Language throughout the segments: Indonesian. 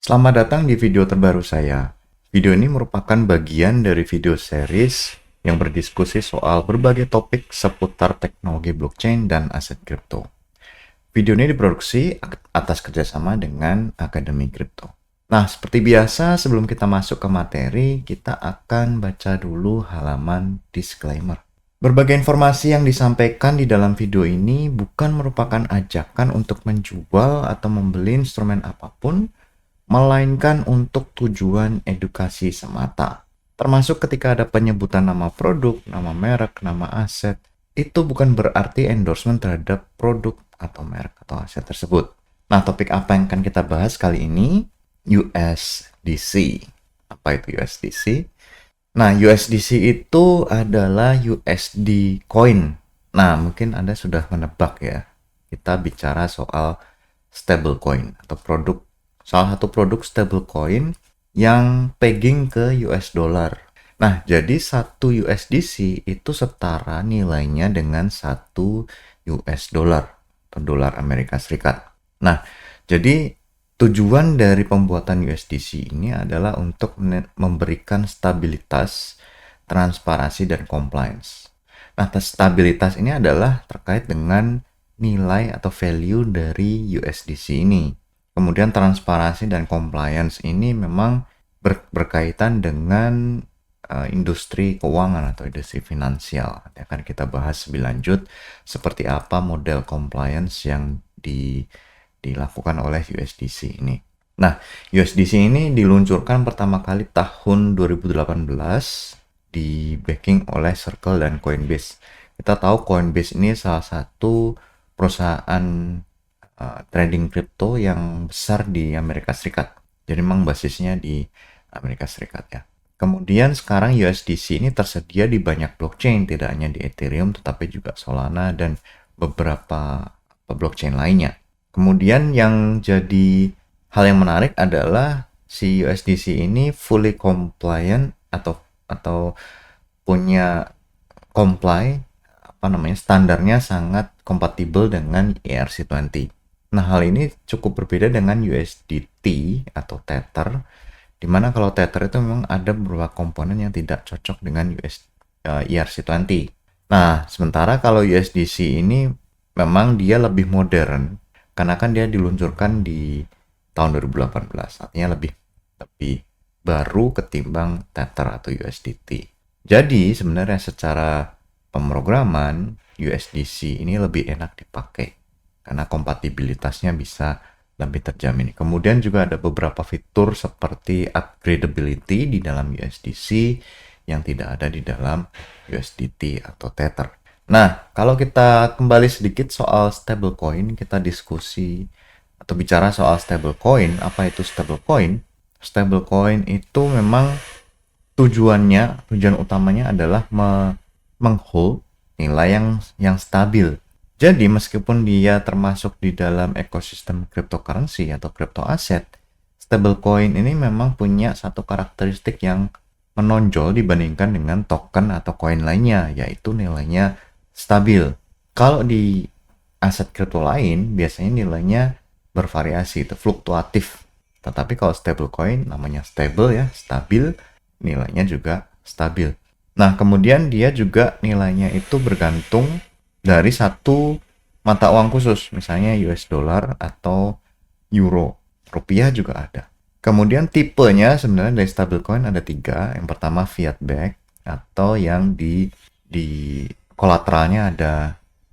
Selamat datang di video terbaru saya. Video ini merupakan bagian dari video series yang berdiskusi soal berbagai topik seputar teknologi blockchain dan aset kripto. Video ini diproduksi atas kerjasama dengan Akademi Kripto. Nah, seperti biasa sebelum kita masuk ke materi, kita akan baca dulu halaman disclaimer. Berbagai informasi yang disampaikan di dalam video ini bukan merupakan ajakan untuk menjual atau membeli instrumen apapun, melainkan untuk tujuan edukasi semata. Termasuk ketika ada penyebutan nama produk, nama merek, nama aset, itu bukan berarti endorsement terhadap produk atau merek atau aset tersebut. Nah, topik apa yang akan kita bahas kali ini? USDC. Apa itu USDC? Nah, USDC itu adalah USD coin. Nah, mungkin Anda sudah menebak ya. Kita bicara soal stablecoin atau salah satu produk stablecoin yang pegging ke US dollar. Nah, jadi satu USDC itu setara nilainya dengan satu US dollar atau dolar Amerika Serikat. Nah, jadi tujuan dari pembuatan USDC ini adalah untuk memberikan stabilitas, transparansi, dan compliance. Nah, stabilitas ini adalah terkait dengan nilai atau value dari USDC ini. Kemudian transparansi dan compliance ini memang berkaitan dengan industri keuangan atau industri finansial. Nanti akan kita bahas lebih lanjut seperti apa model compliance yang dilakukan oleh USDC ini. Nah, USDC ini diluncurkan pertama kali tahun 2018 di backing oleh Circle dan Coinbase. Kita tahu Coinbase ini salah satu perusahaan trading crypto yang besar di Amerika Serikat. Jadi memang basisnya di Amerika Serikat ya. Kemudian sekarang USDC ini tersedia di banyak blockchain, tidak hanya di Ethereum tetapi juga Solana dan beberapa blockchain lainnya. Kemudian yang jadi hal yang menarik adalah si USDC ini fully compliant atau punya standarnya sangat kompatibel dengan ERC20. Nah, hal ini cukup berbeda dengan USDT atau Tether, di mana kalau Tether itu memang ada beberapa komponen yang tidak cocok dengan ERC20. Nah, sementara kalau USDC ini memang dia lebih modern, karena kan dia diluncurkan di tahun 2018, artinya lebih baru ketimbang Tether atau USDT. Jadi sebenarnya secara pemrograman USDC ini lebih enak dipakai karena kompatibilitasnya bisa lebih terjamin. Kemudian juga ada beberapa fitur seperti upgradability di dalam USDC yang tidak ada di dalam USDT atau Tether. Nah, kalau kita kembali sedikit soal stablecoin, kita diskusi atau bicara soal stablecoin. Apa itu stablecoin? Stablecoin itu memang tujuan utamanya adalah menghold nilai yang stabil. Jadi meskipun dia termasuk di dalam ekosistem cryptocurrency atau crypto aset, stablecoin ini memang punya satu karakteristik yang menonjol dibandingkan dengan token atau koin lainnya, yaitu nilainya stabil. Kalau di aset kripto lain, biasanya nilainya bervariasi, itu fluktuatif. Tetapi kalau stablecoin namanya stable ya, stabil, nilainya juga stabil. Nah, kemudian dia juga nilainya itu bergantung dari satu mata uang khusus, misalnya US dollar atau euro. Rupiah juga ada. Kemudian tipenya sebenarnya dari stablecoin ada 3. Yang pertama fiat back atau yang di kolateralnya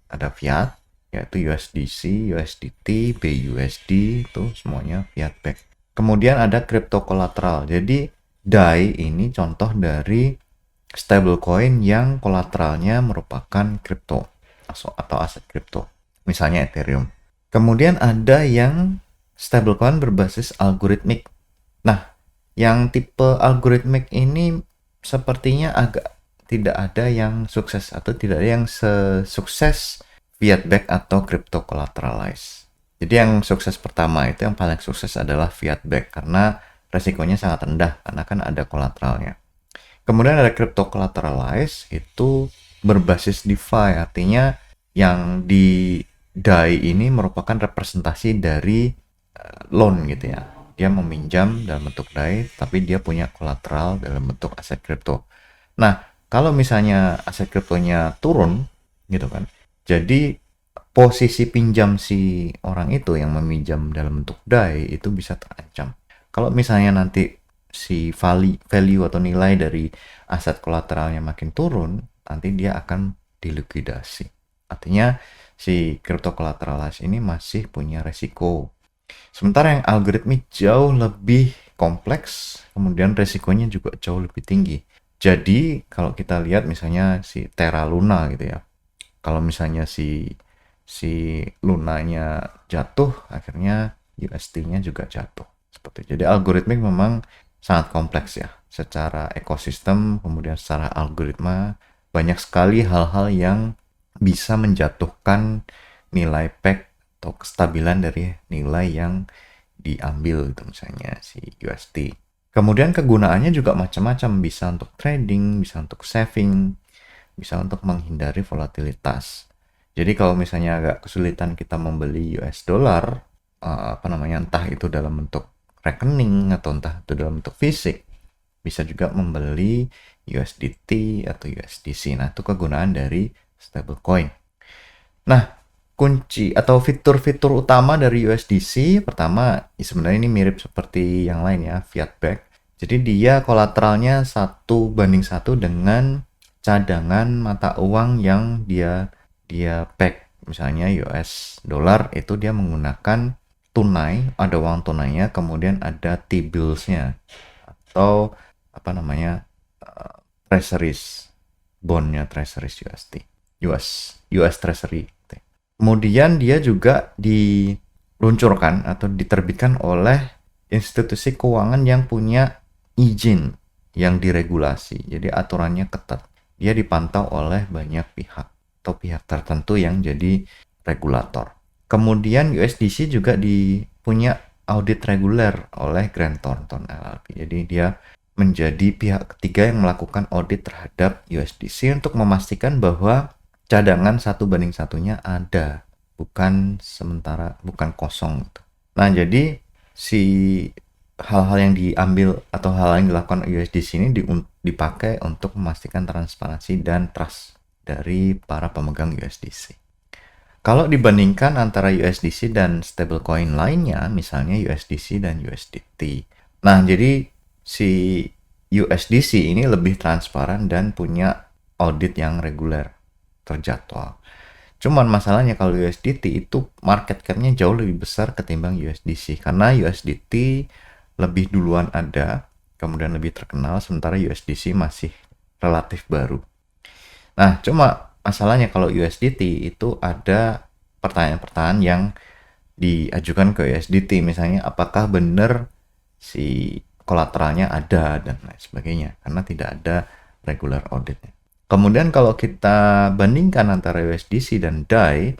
ada fiat, yaitu USDC, USDT, BUSD, itu semuanya fiat back. Kemudian ada crypto kolateral. Jadi DAI ini contoh dari stablecoin yang kolateralnya merupakan kripto atau aset kripto, misalnya Ethereum. Kemudian ada yang stablecoin berbasis algoritmik. Nah, yang tipe algoritmik ini sepertinya agak tidak ada yang sukses atau tidak ada yang sesukses fiat back atau crypto collateralized. Jadi yang sukses pertama itu yang paling sukses adalah fiat back karena resikonya sangat rendah karena kan ada kolateralnya. Kemudian ada crypto collateralized, itu berbasis DeFi, artinya yang di DAI ini merupakan representasi dari loan gitu ya. dia meminjam dalam bentuk DAI, tapi dia punya kolateral dalam bentuk aset kripto. Nah, kalau misalnya aset kriptonya turun, gitu kan, jadi posisi pinjam si orang itu yang meminjam dalam bentuk DAI itu bisa terancam. Kalau misalnya nanti si value atau nilai dari aset kolateralnya makin turun, nanti dia akan dilikuidasi. Artinya si crypto collateralized ini masih punya resiko. Sementara yang algoritmik jauh lebih kompleks, kemudian resikonya juga jauh lebih tinggi. Jadi kalau kita lihat misalnya si Terra Luna gitu ya, kalau misalnya si lunanya jatuh, akhirnya UST-nya juga jatuh. Seperti jadi algoritmik memang sangat kompleks ya. Secara ekosistem, kemudian secara algoritma, banyak sekali hal-hal yang bisa menjatuhkan nilai peg atau kestabilan dari nilai yang diambil itu misalnya si UST. Kemudian kegunaannya juga macam-macam, bisa untuk trading, bisa untuk saving, bisa untuk menghindari volatilitas. Jadi kalau misalnya agak kesulitan kita membeli US dollar, entah itu dalam bentuk rekening atau entah itu dalam bentuk fisik, bisa juga membeli USDT atau USDC. Nah, itu kegunaan dari stablecoin. Nah, kunci atau fitur-fitur utama dari USDC pertama sebenarnya ini mirip seperti yang lain ya, fiat back. Jadi dia kolateralnya 1:1 dengan cadangan mata uang yang dia pack. Misalnya US dollar itu dia menggunakan tunai, ada uang tunainya, kemudian ada T-bills-nya atau treasuries, bondnya treasuries US Treasury. Kemudian dia juga diluncurkan atau diterbitkan oleh institusi keuangan yang punya izin yang diregulasi. Jadi aturannya ketat. Dia dipantau oleh banyak pihak atau pihak tertentu yang jadi regulator. Kemudian USDC juga punya audit reguler oleh Grant Thornton LLP. Jadi dia menjadi pihak ketiga yang melakukan audit terhadap USDC untuk memastikan bahwa cadangan 1:1-nya ada, bukan kosong. Nah, jadi si hal-hal yang diambil atau hal yang dilakukan USDC ini dipakai untuk memastikan transparansi dan trust dari para pemegang USDC. Kalau dibandingkan antara USDC dan stablecoin lainnya, misalnya USDC dan USDT. Nah, jadi si USDC ini lebih transparan dan punya audit yang reguler, terjadwal. Cuman masalahnya kalau USDT itu market cap-nya jauh lebih besar ketimbang USDC, karena USDT lebih duluan ada, kemudian lebih terkenal, sementara USDC masih relatif baru. Nah, cuma masalahnya kalau USDT itu ada pertanyaan-pertanyaan yang diajukan ke USDT, misalnya apakah benar si kolateralnya ada dan lain sebagainya, karena tidak ada regular auditnya. Kemudian kalau kita bandingkan antara USDC dan DAI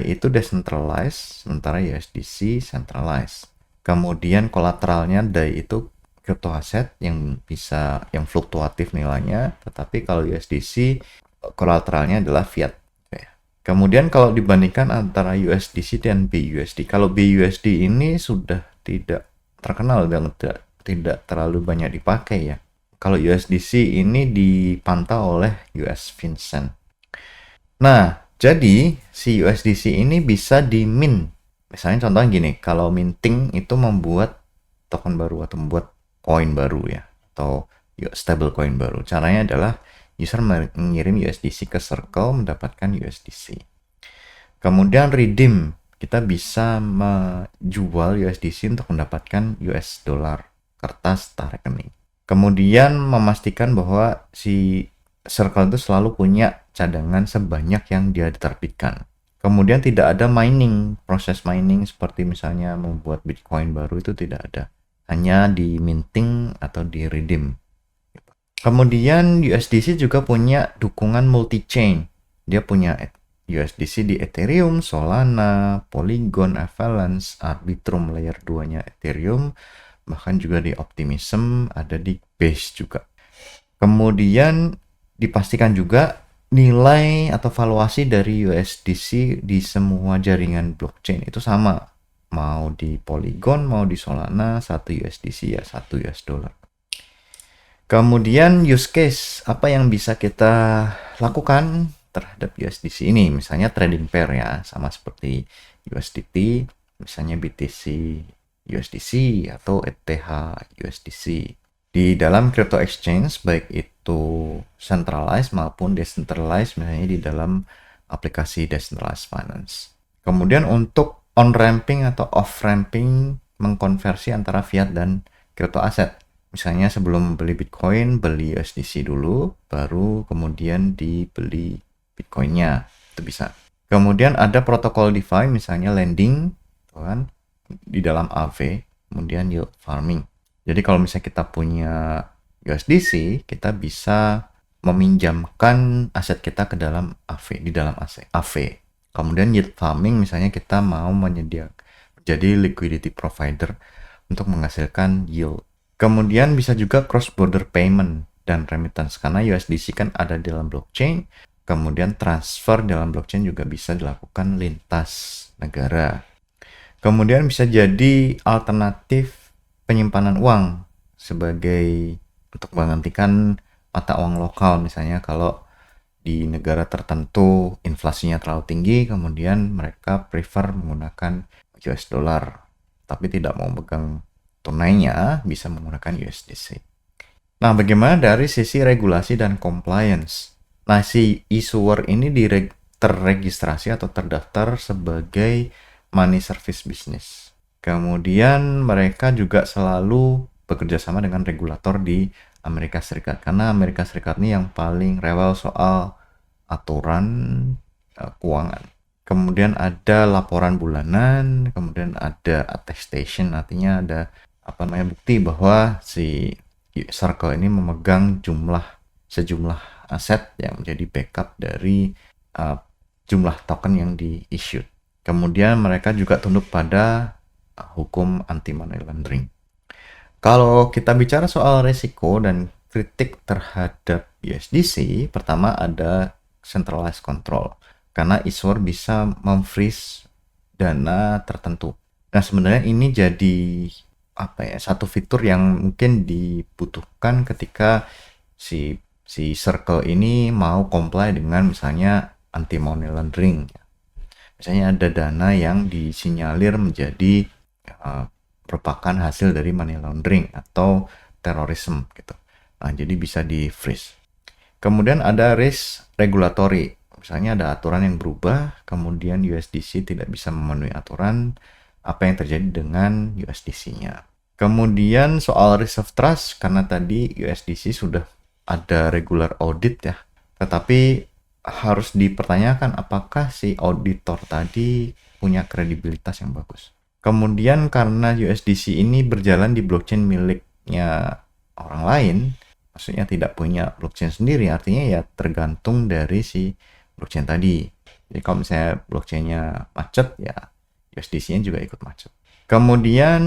itu decentralized, sementara USDC centralized. Kemudian kolateralnya DAI itu crypto aset yang fluktuatif nilainya, tetapi kalau USDC kolateralnya adalah fiat. Kemudian kalau dibandingkan antara USDC dan BUSD, kalau BUSD ini sudah tidak terkenal dan tidak terlalu banyak dipakai ya. Kalau USDC ini dipantau oleh US FinCEN. Nah, jadi si USDC ini bisa di-mint. Misalnya contohnya gini, kalau minting itu membuat token baru atau membuat koin baru ya, atau stable coin baru. Caranya adalah user mengirim USDC ke Circle mendapatkan USDC. Kemudian redeem, kita bisa menjual USDC untuk mendapatkan US dollar, kertas tak rekening. Kemudian memastikan bahwa si Circle itu selalu punya cadangan sebanyak yang dia diterbitkan. Kemudian tidak ada proses mining seperti misalnya membuat Bitcoin baru itu tidak ada. Hanya di minting atau di redeem. Kemudian USDC juga punya dukungan multi-chain. Dia punya USDC di Ethereum, Solana, Polygon, Avalanche, Arbitrum layer 2-nya Ethereum, bahkan juga di Optimism, ada di Base juga. Kemudian dipastikan juga nilai atau valuasi dari USDC di semua jaringan blockchain itu sama. mau di Polygon, mau di Solana, 1 USDC ya 1 US dollar. Kemudian use case, apa yang bisa kita lakukan terhadap USDC ini? Misalnya trading pair ya, sama seperti USDT, misalnya BTC USDC atau ETH USDC. Di dalam crypto exchange, baik itu centralized maupun decentralized, misalnya di dalam aplikasi decentralized finance. Kemudian untuk on-ramping atau off-ramping, mengkonversi antara fiat dan crypto aset. Misalnya sebelum beli Bitcoin, beli USDC dulu, baru kemudian dibeli Bitcoinnya. Itu bisa. Kemudian ada protokol DeFi, misalnya lending, kan, di dalam AV, kemudian yield farming. Jadi kalau misalnya kita punya USDC, kita bisa meminjamkan aset kita ke dalam AV, di dalam AV. Kemudian yield farming, misalnya kita mau menyediakan jadi liquidity provider untuk menghasilkan yield. Kemudian bisa juga cross-border payment dan remittance, karena USDC kan ada di dalam blockchain, kemudian transfer dalam blockchain juga bisa dilakukan lintas negara. Kemudian bisa jadi alternatif penyimpanan uang sebagai untuk menggantikan mata uang lokal, misalnya kalau di negara tertentu inflasinya terlalu tinggi, kemudian mereka prefer menggunakan US dollar, tapi tidak mau pegang tunainya, bisa menggunakan USDC. Nah, bagaimana dari sisi regulasi dan compliance? Nah, si issuer ini terregistrasi atau terdaftar sebagai money service business. Kemudian mereka juga selalu bekerja sama dengan regulator di Amerika Serikat, karena Amerika Serikat ini yang paling rewel soal aturan keuangan. Kemudian ada laporan bulanan, kemudian ada attestation, artinya ada bukti bahwa si circle ini memegang sejumlah aset yang menjadi backup dari jumlah token yang di-issued. Kemudian mereka juga tunduk pada hukum anti money laundering. Kalau kita bicara soal risiko dan kritik terhadap USDC, pertama ada centralized control, karena issuer bisa memfreeze dana tertentu. Nah, sebenarnya ini jadi satu fitur yang mungkin dibutuhkan ketika si circle ini mau comply dengan misalnya anti money laundering. Misalnya ada dana yang disinyalir menjadi merupakan hasil dari money laundering atau terorisme gitu. Nah, jadi bisa di freeze. Kemudian ada risk regulatory. Misalnya ada aturan yang berubah, kemudian USDC tidak bisa memenuhi aturan, apa yang terjadi dengan USDC-nya. Kemudian soal risk of trust, karena tadi USDC sudah ada regular audit ya, tetapi harus dipertanyakan apakah si auditor tadi punya kredibilitas yang bagus. Kemudian karena USDC ini berjalan di blockchain miliknya orang lain, maksudnya tidak punya blockchain sendiri, artinya ya tergantung dari si blockchain tadi. Jadi kalau misalnya blockchainnya macet, ya USDC-nya juga ikut macet. Kemudian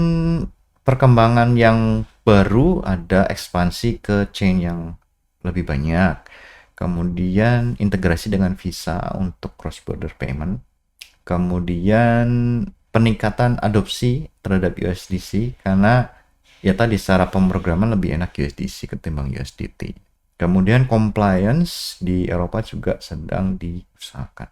perkembangan yang baru ada ekspansi ke chain yang lebih banyak. Kemudian integrasi dengan Visa untuk cross-border payment. Kemudian peningkatan adopsi terhadap USDC karena ya tadi secara pemrograman lebih enak USDC ketimbang USDT. Kemudian compliance di Eropa juga sedang diusahakan.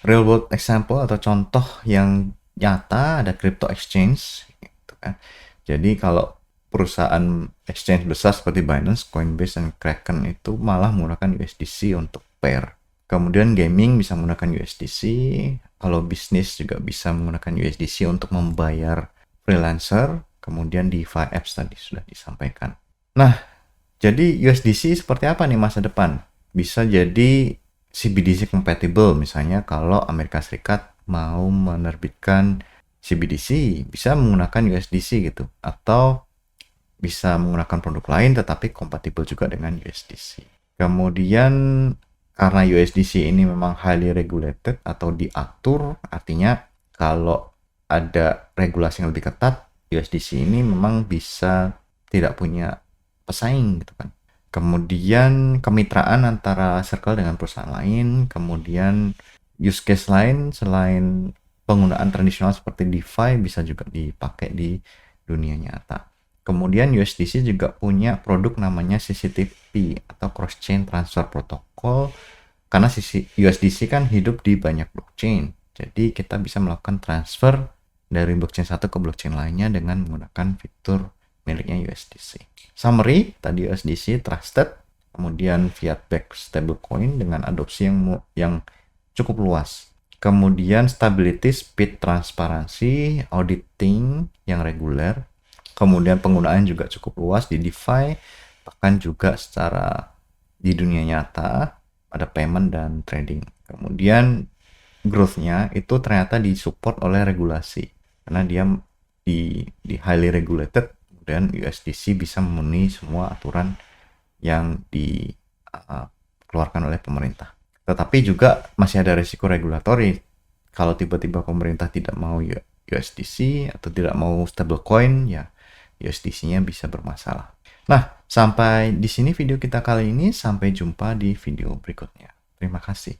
Real world example atau contoh yang nyata ada crypto exchange gitu kan. Jadi kalau perusahaan exchange besar seperti Binance, Coinbase, dan Kraken itu malah menggunakan USDC untuk pair. Kemudian gaming bisa menggunakan USDC, kalau bisnis juga bisa menggunakan USDC untuk membayar freelancer, kemudian DeFi apps tadi sudah disampaikan. Nah, jadi USDC seperti apa nih masa depan? Bisa jadi CBDC compatible, misalnya kalau Amerika Serikat mau menerbitkan CBDC, bisa menggunakan USDC gitu, atau bisa menggunakan produk lain tetapi kompatibel juga dengan USDC. Kemudian karena USDC ini memang highly regulated atau diatur, artinya kalau ada regulasi yang lebih ketat, USDC ini memang bisa tidak punya pesaing gitu kan. Kemudian kemitraan antara circle dengan perusahaan lain, kemudian use case lain selain penggunaan tradisional seperti DeFi bisa juga dipakai di dunia nyata. Kemudian USDC juga punya produk namanya CCTP atau Cross Chain Transfer Protocol, karena USDC kan hidup di banyak blockchain. Jadi kita bisa melakukan transfer dari blockchain satu ke blockchain lainnya dengan menggunakan fitur miliknya USDC. Summary, tadi USDC trusted, kemudian fiat backed stablecoin dengan adopsi yang cukup luas. Kemudian stability, speed, transparansi, auditing yang reguler. Kemudian penggunaan juga cukup luas di DeFi, bahkan juga secara di dunia nyata, ada payment dan trading. Kemudian growth-nya itu ternyata disupport oleh regulasi, karena dia di highly regulated, dan USDC bisa memenuhi semua aturan yang dikeluarkan oleh pemerintah. Tetapi juga masih ada risiko regulatori. Kalau tiba-tiba pemerintah tidak mau USDC atau tidak mau stablecoin, ya USDC-nya bisa bermasalah. Nah, sampai di sini video kita kali ini. Sampai jumpa di video berikutnya. Terima kasih.